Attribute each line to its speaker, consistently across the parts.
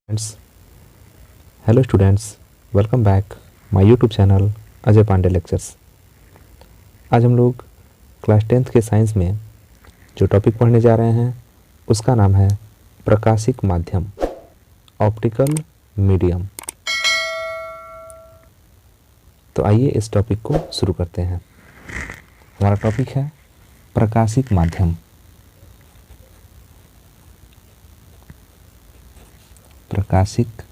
Speaker 1: Friends, hello students, welcome back my YouTube channel Ajay Pandey lectures. आज हम लोग क्लास 10th के साइंस में जो टॉपिक पढ़ने जा रहे हैं उसका नाम है प्रकाशिक माध्यम, ऑप्टिकल मीडियम। तो आइए इस टॉपिक को शुरू करते हैं। हमारा टॉपिक है प्रकाशिक माध्यम। प्रकाशिक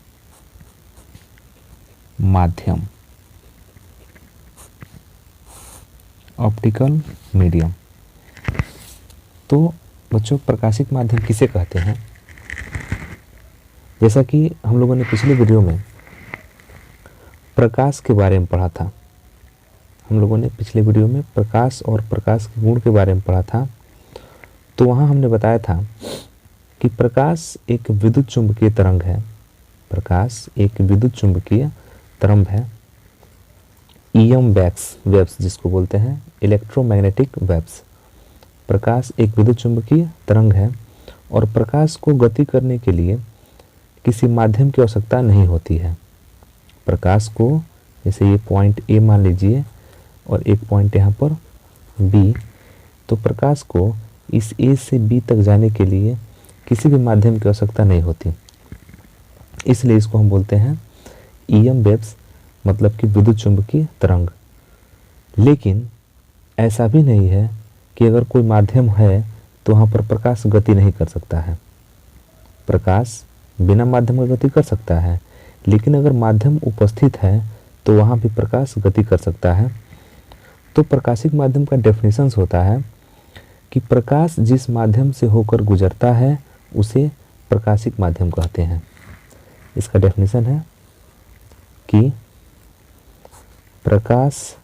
Speaker 1: माध्यम, ऑप्टिकल मीडियम। तो बच्चों, प्रकाशिक माध्यम किसे कहते हैं? जैसा कि हम लोगों ने पिछले वीडियो में प्रकाश के बारे में पढ़ा था, हम लोगों ने पिछले वीडियो में प्रकाश और प्रकाश के गुण के बारे में पढ़ा था। तो वहाँ हमने बताया था कि प्रकाश एक विद्युत चुंबकीय तरंग है। प्रकाश एक विद्युत चुंबकीय तरंग है। ईएम वेव्स जिसको बोलते हैं, इलेक्ट्रोमैग्नेटिक वेव्स। प्रकाश एक विद्युत चुंबकीय तरंग है और प्रकाश को गति करने के लिए किसी माध्यम की आवश्यकता नहीं होती है। प्रकाश को, जैसे ये पॉइंट ए मान लीजिए और एक पॉइंट यहाँ पर बी, तो प्रकाश को इस ए से बी तक जाने के लिए किसी भी माध्यम की आवश्यकता नहीं होती। इसलिए इसको हम बोलते हैं ईएम वेव्स, मतलब कि विद्युत चुंबकीय तरंग। लेकिन ऐसा भी नहीं है कि अगर कोई माध्यम है तो वहाँ पर प्रकाश गति नहीं कर सकता है। प्रकाश बिना माध्यम का गति कर सकता है, लेकिन अगर माध्यम उपस्थित है तो वहाँ भी प्रकाश गति कर सकता है। तो प्रकाशिक माध्यम का डेफिनेशन होता है कि प्रकाश जिस माध्यम से होकर गुजरता है उसे प्रकाशिक माध्यम कहते हैं। इसका डेफिनेशन है कि प्रकाश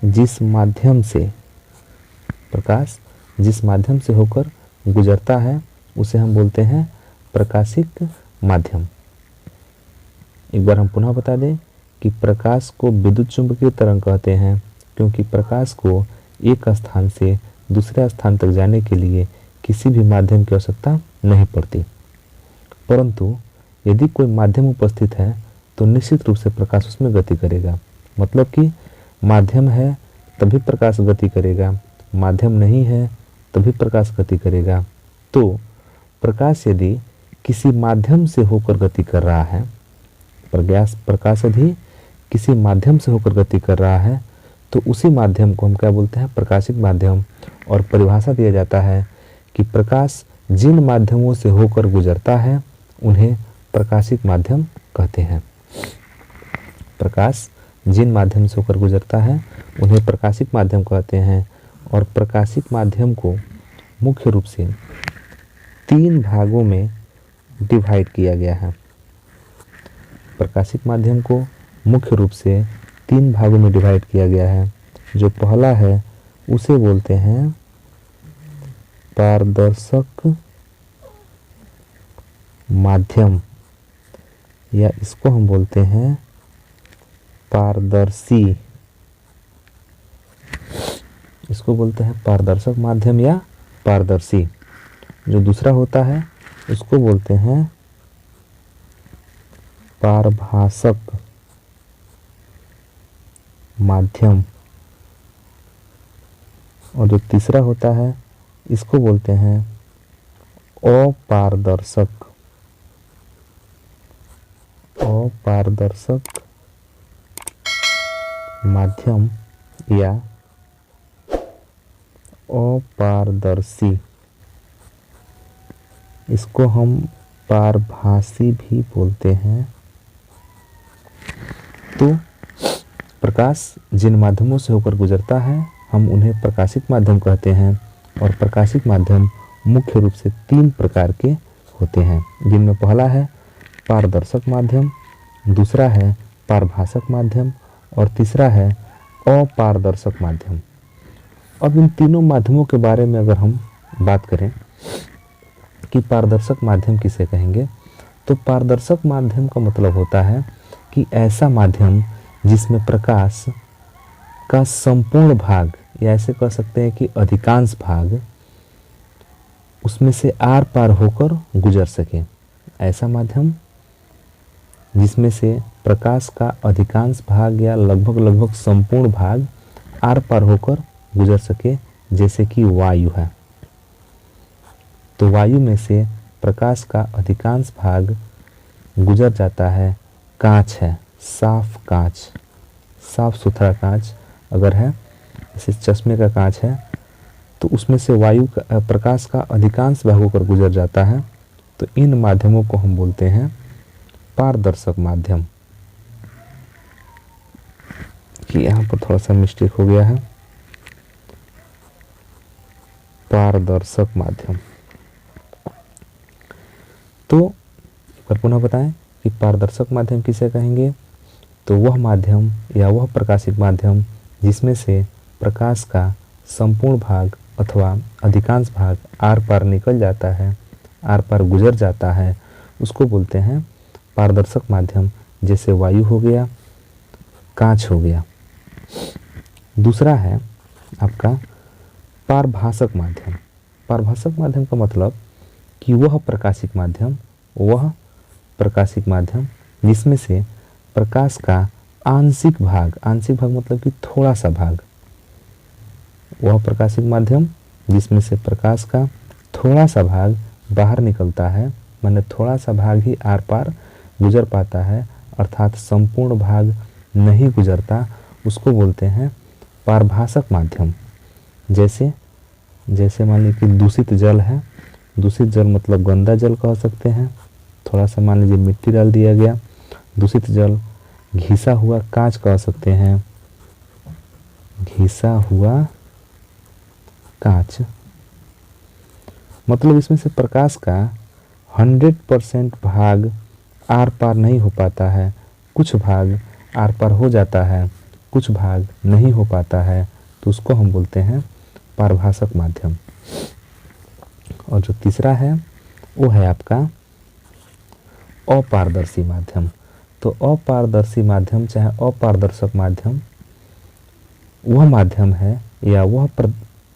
Speaker 1: जिस माध्यम से होकर गुजरता है उसे हम बोलते हैं प्रकाशिक माध्यम। एक बार हम पुनः बता दें कि प्रकाश को विद्युत चुंबकीय तरंग कहते हैं, क्योंकि प्रकाश को एक स्थान से दूसरे स्थान तक जाने के लिए किसी भी माध्यम की आवश्यकता नहीं पड़ती। परंतु यदि कोई माध्यम उपस्थित है तो निश्चित रूप से प्रकाश उसमें गति करेगा। मतलब कि माध्यम है तभी प्रकाश गति करेगा, माध्यम नहीं है तभी प्रकाश गति करेगा। तो प्रकाश यदि किसी माध्यम से होकर गति कर रहा है, प्रकाश यदि किसी माध्यम से होकर गति कर रहा है तो उसी माध्यम को हम क्या बोलते हैं? प्रकाशिक माध्यम। और परिभाषा दिया जाता है कि प्रकाश जिन माध्यमों से होकर गुजरता है उन्हें प्रकाशिक माध्यम कहते हैं। प्रकाश जिन माध्यम से होकर गुजरता है उन्हें प्रकाशिक माध्यम कहते हैं। और प्रकाशिक माध्यम को मुख्य रूप से 3 भागों में डिवाइड किया गया है। प्रकाशिक माध्यम को मुख्य रूप से 3 भागों में डिवाइड किया गया है। जो पहला है उसे बोलते हैं पारदर्शक माध्यम, या इसको हम बोलते हैं पारदर्शी। इसको बोलते हैं पारदर्शक माध्यम या पारदर्शी। जो दूसरा होता है उसको बोलते हैं पारभासक माध्यम। और जो तीसरा होता है इसको बोलते हैं अपारदर्शक माध्यम या अपारदर्शी। इसको हम पारभासी भी बोलते हैं। तो प्रकाश जिन माध्यमों से होकर गुजरता है हम उन्हें प्रकाशिक माध्यम कहते हैं। और प्रकाशिक माध्यम मुख्य रूप से 3 प्रकार के होते हैं, जिनमें पहला है पारदर्शक माध्यम, दूसरा है पारभासक माध्यम और तीसरा है अपारदर्शक माध्यम। अब इन तीनों माध्यमों के बारे में अगर हम बात करें कि पारदर्शक माध्यम किसे कहेंगे, तो पारदर्शक माध्यम का मतलब होता है कि ऐसा माध्यम जिसमें प्रकाश का संपूर्ण भाग, या ऐसे कह सकते हैं कि अधिकांश भाग उसमें से आर पार होकर गुजर सके। ऐसा माध्यम जिसमें से प्रकाश का अधिकांश भाग या लगभग लगभग संपूर्ण भाग आर पार होकर गुजर सके, जैसे कि वायु है। तो वायु में से प्रकाश का अधिकांश भाग गुजर जाता है। कांच है, साफ कांच, साफ सुथरा कांच अगर है, जैसे चश्मे का कांच है, तो उसमें से वायु का प्रकाश का अधिकांश भाग होकर गुजर जाता है। तो इन माध्यमों को हम बोलते हैं पारदर्शक माध्यम। कि यहाँ पर थोड़ा सा मिस्टेक हो गया है, पारदर्शक माध्यम। तो एक बार पुनः बताएं कि पारदर्शक माध्यम किसे कहेंगे। तो वह माध्यम या वह प्रकाशिक माध्यम जिसमें से प्रकाश का संपूर्ण भाग अथवा अधिकांश भाग आर पार निकल जाता है, आर पार गुजर जाता है, उसको बोलते हैं पारदर्शक माध्यम। जैसे वायु हो गया, कांच हो गया। दूसरा है आपका पारभासक माध्यम। पारभासक माध्यम का मतलब कि वह प्रकाशिक माध्यम जिसमें से प्रकाश का आंशिक भाग मतलब कि थोड़ा सा भाग, वह प्रकाशिक माध्यम जिसमें से प्रकाश का थोड़ा सा भाग बाहर निकलता है, माने थोड़ा सा भाग ही आर पार गुजर पाता है, अर्थात संपूर्ण भाग नहीं गुजरता, उसको बोलते हैं पारभासक माध्यम। जैसे मान लीजिए कि दूषित जल है, दूषित जल मतलब गंदा जल कह सकते हैं। थोड़ा सा मान लीजिए मिट्टी डाल दिया गया, दूषित जल। घिसा हुआ कांच कह सकते हैं, घिसा हुआ कांच मतलब इसमें से प्रकाश का 100% भाग आर पार नहीं हो पाता है, कुछ भाग आर पार हो जाता है, कुछ भाग नहीं हो पाता है, तो उसको हम बोलते हैं पारभासक माध्यम। और जो तीसरा है वो है आपका अपारदर्शी माध्यम। तो अपारदर्शी माध्यम चाहे अपारदर्शक माध्यम वह माध्यम है या वह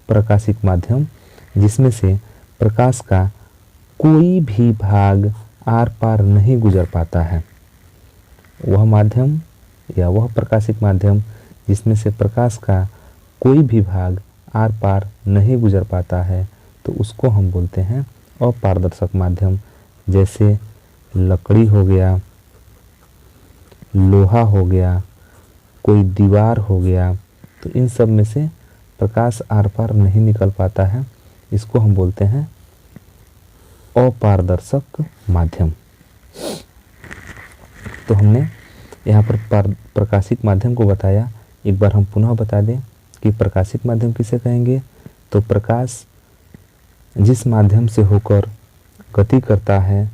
Speaker 1: प्रकाशिक माध्यम जिसमें से प्रकाश का कोई भी भाग आर पार नहीं गुजर पाता है। वह माध्यम या वह प्रकाशिक माध्यम जिसमें से प्रकाश का कोई भी भाग आर पार नहीं गुजर पाता है, तो उसको हम बोलते हैं अपारदर्शक माध्यम। जैसे लकड़ी हो गया, लोहा हो गया, कोई दीवार हो गया, तो इन सब में से प्रकाश आर पार नहीं निकल पाता है, इसको हम बोलते हैं अपारदर्शक माध्यम। तो हमने यहाँ पर प्रकाशिक माध्यम को बताया। एक बार हम पुनः बता दें कि प्रकाशिक माध्यम किसे कहेंगे। तो प्रकाश जिस माध्यम से होकर गति करता है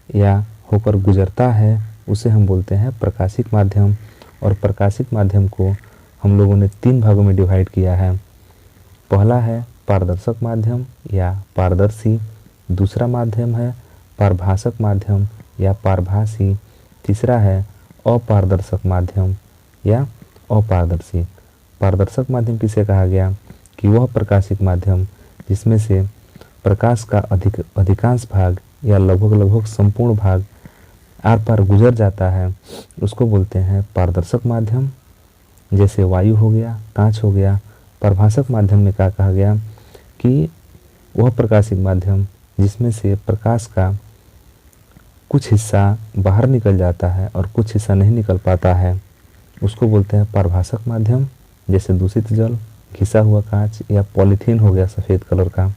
Speaker 1: या होकर गुजरता है उसे हम बोलते हैं प्रकाशिक माध्यम। और प्रकाशिक माध्यम को हम लोगों ने 3 भागों में डिवाइड किया है। पहला है पारदर्शक माध्यम या पारदर्शी, दूसरा माध्यम है पारभासक माध्यम या पारभासी, तीसरा है अपारदर्शक माध्यम या अपारदर्शी। पारदर्शक माध्यम किसे कहा गया कि वह प्रकाशिक माध्यम जिसमें से प्रकाश का अधिकांश भाग या लगभग संपूर्ण भाग आर पार गुजर जाता है, उसको बोलते हैं पारदर्शक माध्यम। जैसे वायु हो गया, कांच हो गया। पारभासक माध्यम में क्या कहा गया कि वह प्रकाशिक माध्यम जिसमें से प्रकाश का कुछ हिस्सा बाहर निकल जाता है और कुछ हिस्सा नहीं निकल पाता है, उसको बोलते हैं पारभासक माध्यम। जैसे दूषित जल, घिसा हुआ कांच या पॉलीथीन हो गया सफ़ेद कलर का।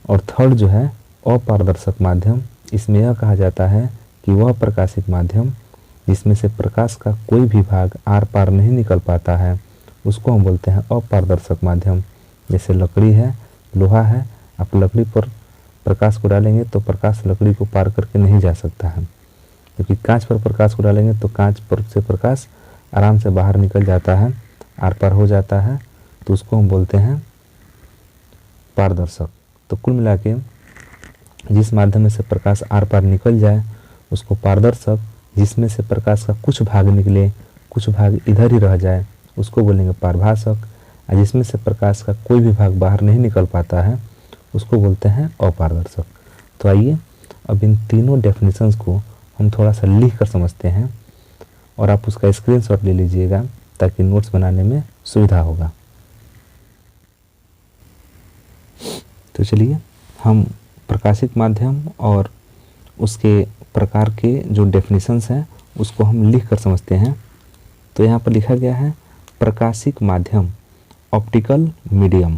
Speaker 1: और थर्ड जो है अपारदर्शक माध्यम, इसमें यह कहा जाता है कि वह प्रकाशिक माध्यम जिसमें से प्रकाश का कोई भी भाग आर पार नहीं निकल पाता है, उसको हम बोलते हैं अपारदर्शक माध्यम। जैसे लकड़ी है, लोहा है, आप लकड़ी पर प्रकाश को डालेंगे तो प्रकाश लकड़ी को पार करके नहीं जा सकता है, क्योंकि कांच पर प्रकाश को डालेंगे तो कांच पर से प्रकाश आराम से बाहर निकल जाता है, आर पार हो जाता है, तो उसको हम बोलते हैं पारदर्शक। तो कुल मिला के जिस माध्यम में से प्रकाश आर पार निकल जाए उसको पारदर्शक, जिसमें से प्रकाश का कुछ भाग निकले, कुछ भाग इधर ही रह जाए, उसको बोलेंगे पारभासक। और जिसमें से प्रकाश का कोई भी भाग बाहर नहीं निकल पाता है, उसको बोलते हैं अपारदर्शक। तो आइए अब इन तीनों डेफिनेशंस को हम थोड़ा सा लिख कर समझते हैं और आप उसका स्क्रीनशॉट ले लीजिएगा ताकि नोट्स बनाने में सुविधा होगा। तो चलिए हम प्रकाशिक माध्यम और उसके प्रकार के जो डेफिनेशंस हैं उसको हम लिख कर समझते हैं। तो यहाँ पर लिखा गया है प्रकाशिक माध्यम ऑप्टिकल मीडियम।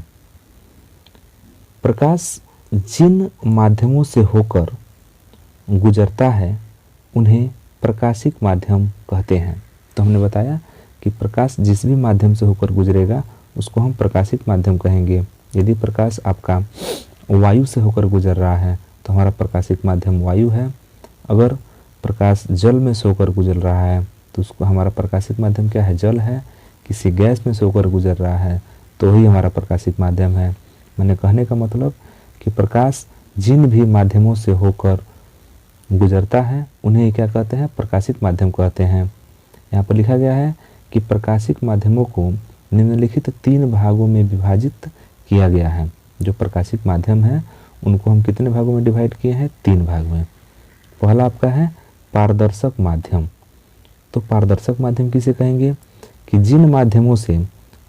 Speaker 1: प्रकाश जिन माध्यमों से होकर गुजरता है उन्हें प्रकाशिक माध्यम कहते हैं। तो हमने बताया कि प्रकाश जिस भी माध्यम से होकर गुजरेगा उसको हम प्रकाशिक माध्यम कहेंगे। यदि प्रकाश आपका वायु से होकर गुजर रहा है तो हमारा प्रकाशिक माध्यम वायु है। अगर प्रकाश जल में से होकर गुजर रहा है तो उसको हमारा प्रकाशिक माध्यम क्या है, जल है। किसी गैस में से होकर गुजर रहा है तो ही हमारा प्रकाशिक माध्यम है। मैंने कहने का मतलब कि प्रकाश जिन भी माध्यमों से होकर गुजरता है उन्हें क्या कहते हैं, प्रकाशिक माध्यम कहते हैं। यहाँ पर लिखा गया है कि प्रकाशिक माध्यमों को निम्नलिखित 3 भागों में विभाजित किया गया है। जो प्रकाशिक माध्यम है उनको हम कितने भागों में डिवाइड किए हैं, 3 भाग में। पहला आपका है पारदर्शक माध्यम। तो पारदर्शक माध्यम किसे कहेंगे कि जिन माध्यमों से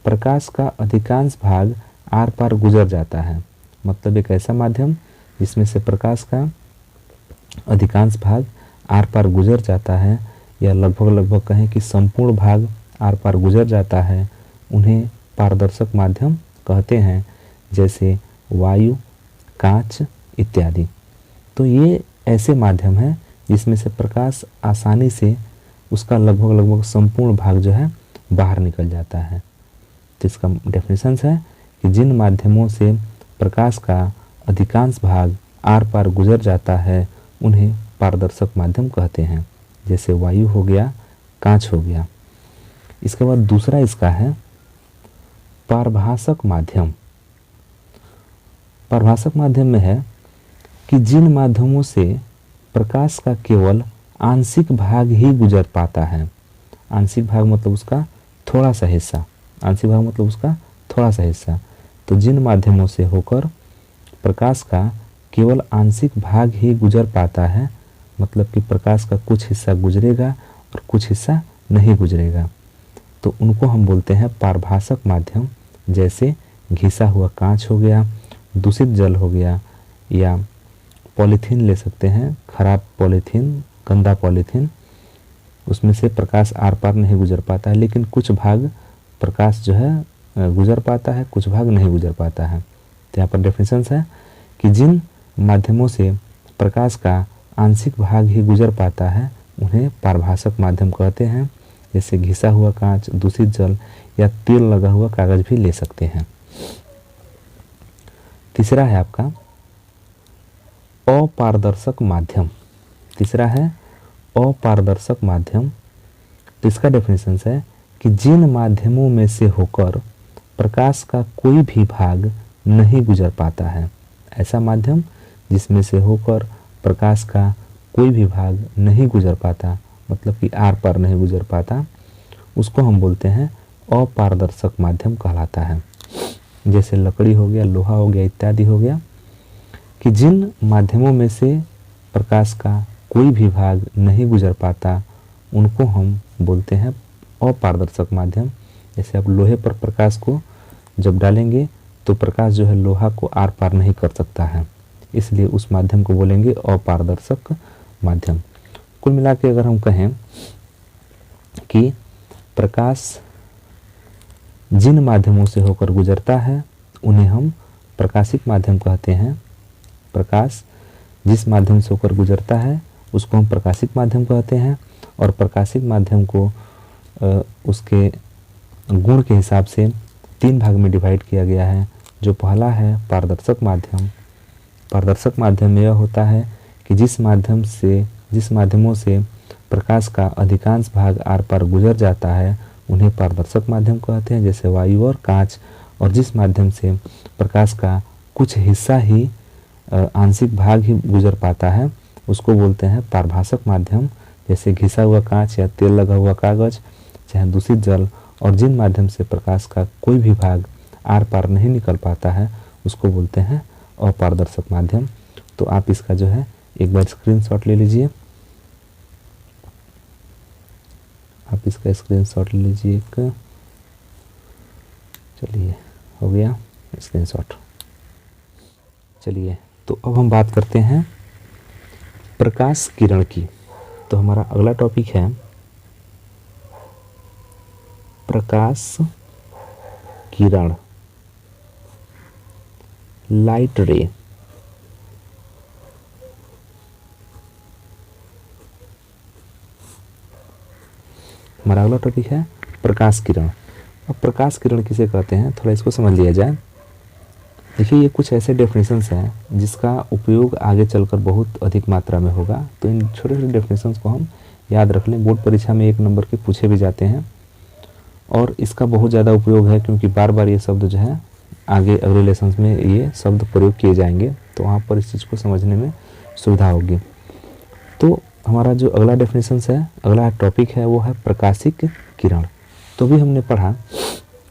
Speaker 1: प्रकाश का अधिकांश भाग आर पार गुजर जाता है। मतलब एक ऐसा माध्यम जिसमें से प्रकाश का अधिकांश भाग आर पार गुजर जाता है या लगभग कहें कि संपूर्ण भाग आर पार गुजर जाता है, उन्हें पारदर्शक माध्यम कहते हैं, जैसे वायु, कांच इत्यादि। तो ये ऐसे माध्यम है जिसमें से प्रकाश आसानी से उसका लगभग संपूर्ण भाग जो है बाहर निकल जाता है। तो इसका डेफिनेशन है कि जिन माध्यमों से प्रकाश का अधिकांश भाग आर पार गुजर जाता है उन्हें पारदर्शक माध्यम कहते हैं, जैसे वायु हो गया, कांच हो गया। इसके बाद दूसरा इसका है पारभासक माध्यम। पारभासक माध्यम में है कि जिन माध्यमों से प्रकाश का केवल आंशिक भाग ही गुजर पाता है। आंशिक भाग मतलब उसका थोड़ा सा हिस्सा, आंशिक भाग मतलब उसका थोड़ा सा हिस्सा। तो जिन माध्यमों से होकर प्रकाश का केवल आंशिक भाग ही गुजर पाता है, मतलब कि प्रकाश का कुछ हिस्सा गुजरेगा और कुछ हिस्सा नहीं गुजरेगा, तो उनको हम बोलते हैं पारभासक माध्यम। जैसे घिसा हुआ कांच हो गया, दूषित जल हो गया, या पॉलीथीन ले सकते हैं, खराब पॉलीथीन, गंदा पॉलीथीन, उसमें से प्रकाश आर पार नहीं गुजर पाता है, लेकिन कुछ भाग प्रकाश जो है गुजर पाता है, कुछ भाग नहीं गुजर पाता है। तो यहाँ पर डेफिनेशन है कि जिन माध्यमों से प्रकाश का आंशिक भाग ही गुजर पाता है उन्हें पारभासक माध्यम कहते हैं। जैसे घिसा हुआ कांच, दूषित जल या तेल लगा हुआ कागज भी ले सकते हैं। तीसरा है आपका अपारदर्शक माध्यम। तीसरा है अपारदर्शक माध्यम। तो इसका डेफिनेशन है कि जिन माध्यमों में से होकर प्रकाश का कोई भी भाग नहीं गुजर पाता है। ऐसा माध्यम जिसमें से होकर प्रकाश का कोई भी भाग नहीं गुजर पाता, मतलब कि आर पार नहीं गुजर पाता, उसको हम बोलते हैं अपारदर्शक माध्यम कहलाता है। जैसे लकड़ी हो गया, लोहा हो गया इत्यादि हो गया, कि जिन माध्यमों में से प्रकाश का कोई भी भाग नहीं गुजर पाता उनको हम बोलते हैं अपारदर्शक माध्यम। जैसे आप लोहे पर प्रकाश को जब डालेंगे तो प्रकाश जो है लोहा को आर पार नहीं कर सकता है, इसलिए उस माध्यम को बोलेंगे अपारदर्शक माध्यम। कुल मिला के अगर हम कहें कि प्रकाश जिन माध्यमों से होकर गुजरता है उन्हें हम प्रकाशिक माध्यम कहते हैं। प्रकाश जिस माध्यम से होकर गुजरता है उसको हम प्रकाशिक माध्यम कहते हैं, और प्रकाशिक माध्यम को उसके गुण के हिसाब से 3 भाग में डिवाइड किया गया है। जो पहला है पारदर्शक माध्यम। पारदर्शक माध्यम में यह होता है कि जिस माध्यमों से प्रकाश का अधिकांश भाग आर पार गुजर जाता है उन्हें पारदर्शक माध्यम कहते हैं, जैसे वायु और कांच। और जिस माध्यम से प्रकाश का कुछ हिस्सा ही आंशिक भाग ही गुजर पाता है उसको बोलते हैं पारभासक माध्यम, जैसे घिसा हुआ कांच या तेल लगा हुआ कागज, चाहे दूषित जल। और जिन माध्यम से प्रकाश का कोई भी भाग आर पार नहीं निकल पाता है उसको बोलते हैं अपारदर्शक माध्यम। तो आप इसका जो है एक बार स्क्रीनशॉट ले लीजिए, आप इसका स्क्रीनशॉट ले लीजिए एक। चलिए हो गया स्क्रीनशॉट। चलिए तो अब हम बात करते हैं प्रकाश किरण की। तो हमारा अगला टॉपिक है प्रकाश किरण, लाइट रे। हमारा अगला टॉपिक है प्रकाश किरण। अब प्रकाश किरण किसे कहते हैं, थोड़ा इसको समझ लिया जाए। देखिए ये कुछ ऐसे डेफिनेशंस हैं जिसका उपयोग आगे चलकर बहुत अधिक मात्रा में होगा, तो इन छोटे छोटे डेफिनेशंस को हम याद रख लें। बोर्ड परीक्षा में 1 नंबर के पूछे भी जाते हैं और इसका बहुत ज़्यादा उपयोग है, क्योंकि बार बार ये शब्द जो है आगे अगले लेसन्स में ये शब्द प्रयोग किए जाएंगे, तो वहाँ पर इस चीज़ को समझने में सुविधा होगी। तो हमारा जो अगला डेफिनेशन है, अगला टॉपिक है, वो है प्रकाशिक किरण। तो भी हमने पढ़ा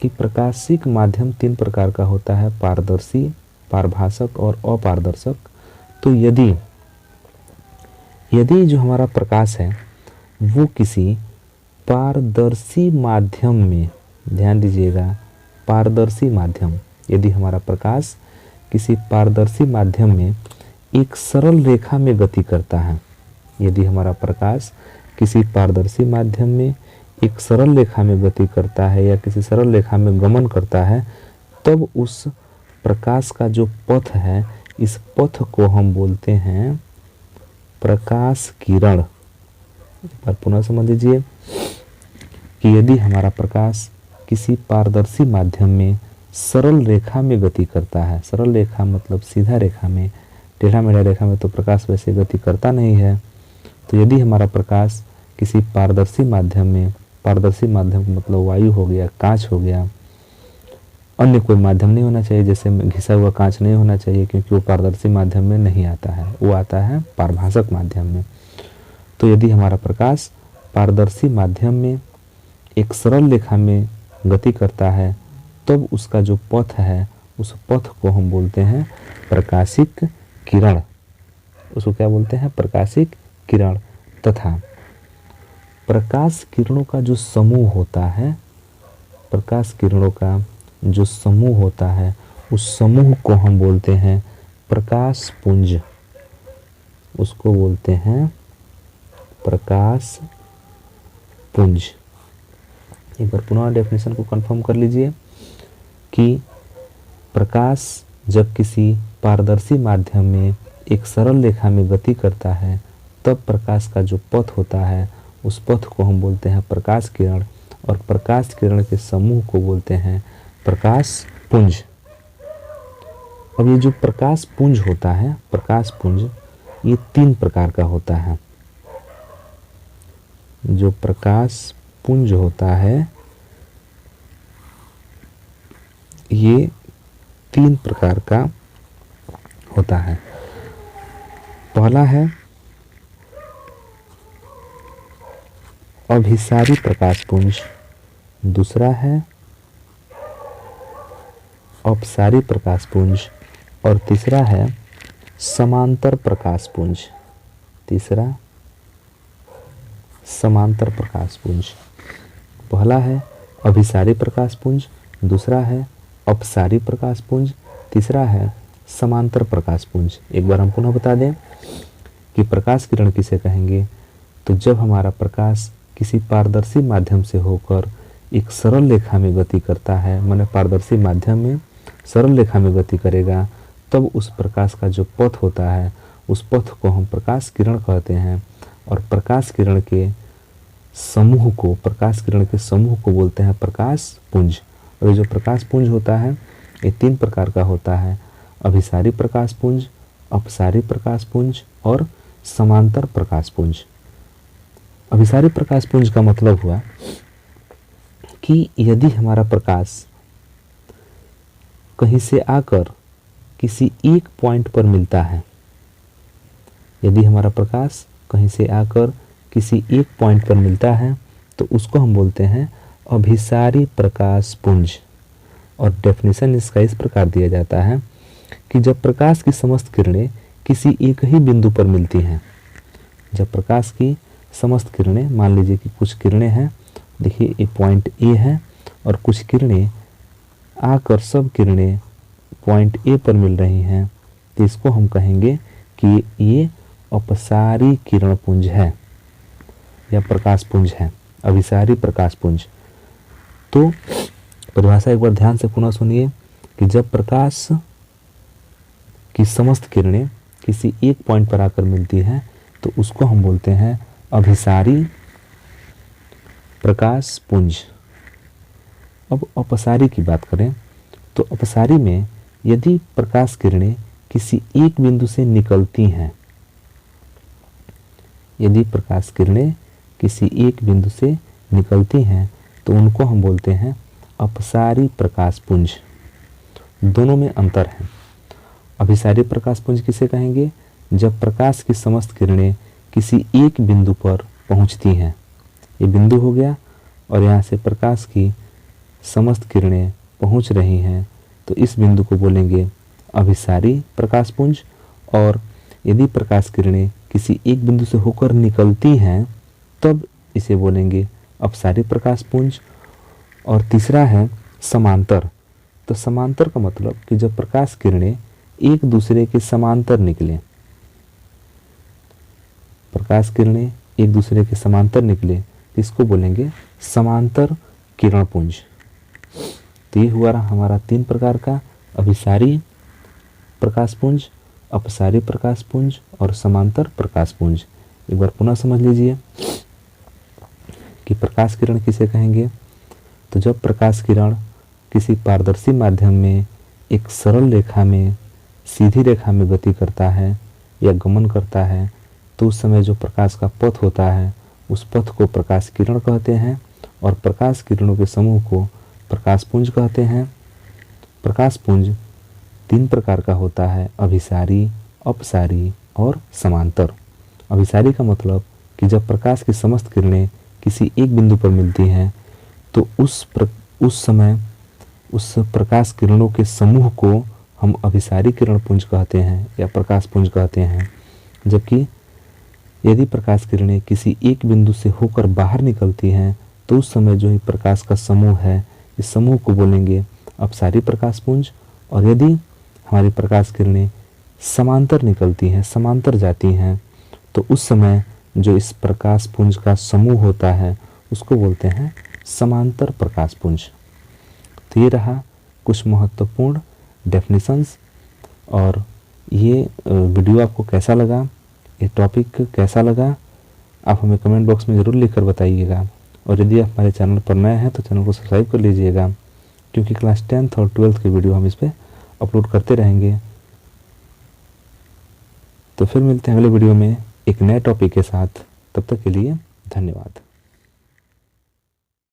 Speaker 1: कि प्रकाशिक माध्यम 3 प्रकार का होता है, पारदर्शी, पारभासक और अपारदर्शक। तो यदि जो हमारा प्रकाश है वो किसी पारदर्शी माध्यम में, ध्यान दीजिएगा, पारदर्शी माध्यम, यदि हमारा प्रकाश किसी पारदर्शी माध्यम में एक सरल रेखा में गति करता है, यदि हमारा प्रकाश किसी पारदर्शी माध्यम में एक सरल रेखा में गति करता है या किसी सरल रेखा में गमन करता है, तब उस प्रकाश का जो पथ है, इस पथ को हम बोलते हैं प्रकाश किरण। एक बार पुनः समझ लीजिए कि यदि हमारा प्रकाश किसी पारदर्शी माध्यम में सरल रेखा में गति करता है, सरल रेखा मतलब सीधा रेखा में, टेढ़ा मेढ़ा रेखा में तो प्रकाश वैसे गति करता नहीं है। तो यदि हमारा प्रकाश किसी पारदर्शी माध्यम में, पारदर्शी माध्यम मतलब वायु हो गया, कांच हो गया, अन्य कोई माध्यम नहीं होना चाहिए, जैसे घिसा हुआ कांच नहीं होना चाहिए, क्योंकि वो पारदर्शी माध्यम में नहीं आता है, वो आता है पारभासक माध्यम में। तो यदि हमारा प्रकाश पारदर्शी माध्यम में एक सरल रेखा में गति करता है, तब उसका जो पथ है, उस पथ को हम बोलते हैं प्रकाशिक किरण। उसको क्या बोलते हैं? प्रकाशिक किरण। तथा प्रकाश किरणों का जो समूह होता है, प्रकाश किरणों का जो समूह होता है, उस समूह को हम बोलते हैं प्रकाश पुंज। उसको बोलते हैं प्रकाश पुंज। एक बार पुनः डेफिनेशन को कंफर्म कर लीजिए कि प्रकाश जब किसी पारदर्शी माध्यम में एक सरल रेखा में गति करता है, तब प्रकाश का जो पथ होता है, उस पथ को हम बोलते हैं प्रकाश किरण, और प्रकाश किरण के समूह को बोलते हैं प्रकाश पुंज। अब ये जो प्रकाश पुंज होता है, प्रकाश पुंज, ये 3 प्रकार का होता है। जो प्रकाश पुंज होता है ये 3 प्रकार का होता है। पहला है अभिसारी प्रकाश पुंज, दूसरा है अपसारी प्रकाश पुंज, और तीसरा है समांतर प्रकाश पुंज। तीसरा समांतर प्रकाश पुंज। पहला है अभिसारी प्रकाश पुंज, दूसरा है अपसारी प्रकाश पुंज, तीसरा है समांतर प्रकाश पुंज। एक बार हम पुनः बता दें कि प्रकाश किरण किसे कहेंगे। तो जब हमारा प्रकाश किसी पारदर्शी माध्यम से होकर एक सरल रेखा में गति करता है, माने पारदर्शी माध्यम में सरल रेखा में गति करेगा, तब उस प्रकाश का जो पथ होता है, उस पथ को हम प्रकाश किरण कहते हैं। और प्रकाश किरण के समूह को, प्रकाश किरण के समूह को बोलते हैं प्रकाश पुंज। और ये जो प्रकाश पुंज होता है ये 3 प्रकार का होता है, अभिसारी प्रकाश पुंज, अपसारी प्रकाश पुंज और समांतर प्रकाश पुंज। अभिसारी प्रकाश पुंज का मतलब हुआ कि यदि हमारा प्रकाश कहीं से आकर किसी एक पॉइंट पर मिलता है, यदि हमारा प्रकाश कहीं से आकर किसी एक पॉइंट पर मिलता है, तो उसको हम बोलते हैं अभिसारी प्रकाश पुंज। और डेफिनेशन इसका इस प्रकार दिया जाता है कि जब प्रकाश की समस्त किरणें किसी एक ही बिंदु पर मिलती हैं। जब प्रकाश की समस्त किरणें, मान लीजिए कि कुछ किरणें हैं, देखिए ये पॉइंट ए है और कुछ किरणें आकर सब किरणें पॉइंट ए पर मिल रही हैं, तो इसको हम कहेंगे कि ये अपसारी किरण पुंज है या प्रकाश पुंज है, अभिसारी प्रकाश पुंज। तो परिभाषा एक बार ध्यान से पुनः सुनिए कि जब प्रकाश की समस्त किरणें किसी एक पॉइंट पर आकर मिलती हैं तो उसको हम बोलते हैं अभिसारी प्रकाश पुंज। अब अपसारी की बात करें तो अपसारी में यदि प्रकाश किरणें किसी एक बिंदु से निकलती हैं, यदि प्रकाश किरणें किसी एक बिंदु से निकलती हैं तो उनको हम बोलते हैं अपसारी प्रकाश पुंज। दोनों में अंतर है। अभिसारी प्रकाश पुंज किसे कहेंगे? जब प्रकाश की समस्त किरणें किसी एक बिंदु पर पहुंचती हैं, ये बिंदु हो गया और यहाँ से प्रकाश की समस्त किरणें पहुंच रही हैं, तो इस बिंदु को बोलेंगे अभिसारी प्रकाश पुंज। और यदि प्रकाश किरणें किसी एक बिंदु से होकर निकलती हैं तब इसे बोलेंगे अपसारी प्रकाश पुंज। और तीसरा है समांतर। तो समांतर का मतलब कि जब प्रकाश किरणें एक दूसरे के समांतर निकले, प्रकाश किरणें एक दूसरे के समांतर निकले, इसको बोलेंगे समांतर किरण पुंज। तो ये हुआ हमारा 3 प्रकार का अभिसारी प्रकाश पुंज, अपसारी प्रकाश पुंज और समांतर प्रकाश पुंज। एक बार पुनः समझ लीजिए कि प्रकाश किरण किसे कहेंगे। तो जब प्रकाश किरण किसी पारदर्शी माध्यम में एक सरल रेखा में, सीधी रेखा में गति करता है या गमन करता है तो उस समय जो प्रकाश का पथ होता है उस पथ को प्रकाश किरण कहते हैं और प्रकाश किरणों के समूह को प्रकाश पुंज कहते हैं। प्रकाश पुंज 3 प्रकार का होता है, अभिसारी, अपसारी और समांतर। अभिसारी का मतलब कि जब प्रकाश की समस्त किरणें किसी एक बिंदु पर मिलती हैं तो उस समय उस प्रकाश किरणों के समूह को हम अभिसारी किरण पुंज कहते हैं या प्रकाश पुंज कहते हैं। जबकि यदि प्रकाश किरणें किसी एक बिंदु से होकर बाहर निकलती हैं तो उस समय जो ही प्रकाश का समूह है, इस समूह को बोलेंगे अपसारी प्रकाश पुंज। और यदि हमारी प्रकाश किरणें समांतर निकलती हैं, समांतर जाती हैं, तो उस समय जो इस प्रकाश पुंज का समूह होता है उसको बोलते हैं समांतर प्रकाश पुंज। तो ये रहा कुछ महत्वपूर्ण डेफिनेशंस। और ये वीडियो आपको कैसा लगा, ये टॉपिक कैसा लगा, आप हमें कमेंट बॉक्स में ज़रूर लिखकर बताइएगा। और यदि आप हमारे चैनल पर नए हैं तो चैनल को सब्सक्राइब कर लीजिएगा, क्योंकि क्लास 10th और 12th की वीडियो हम इस पर अपलोड करते रहेंगे। तो फिर मिलते हैं अगले वीडियो में एक नए टॉपिक के साथ। तब तक के लिए धन्यवाद।